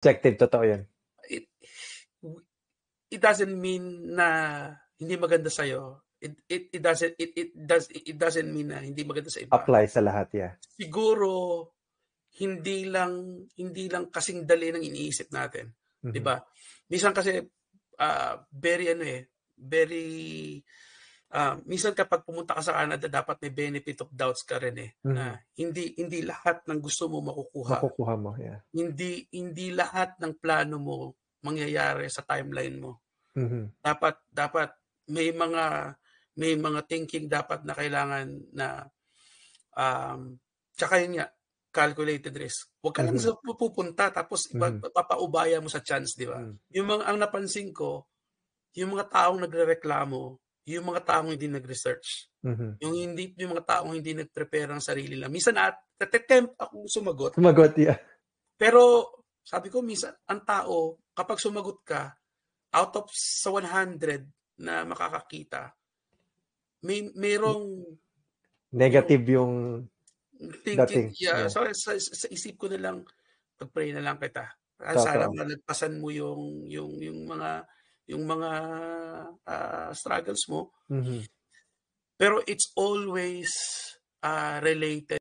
Objective, totoo yun. It, it doesn't mean na hindi maganda sa'yo. It doesn't mean na hindi maganda sa iba. Apply sa lahat, yeah. Siguro hindi lang kasing dali ng iniisip natin, 'di ba? Minsan kasi minsan kapag pumunta ka sa Canada dapat may benefit of doubts ka rin na hindi lahat ng gusto mo makukuha. Makukuha mo, yeah. Hindi lahat ng plano mo mangyayari sa timeline mo. Dapat may mga thinking dapat na kailangan na tsaka yun nga, calculated risk. Huwag ka lang sa pupunta tapos papaubaya mo sa chance, di ba? Ang napansin ko, yung mga taong nagrereklamo, yung mga taong hindi nag-research. Yung mga taong hindi nag-prepare ng sarili lang. Minsan attempt akong sumagot. Sumagot, yeah. Pero sabi ko minsan, ang tao, kapag sumagot ka, out of sa 100 na makakakita, mayroong negative yung thinking, dating. Yeah. So, sa isip ko na lang, pag-pray na lang kita. Sana malagpasan mo yung mga struggles mo. Pero it's always related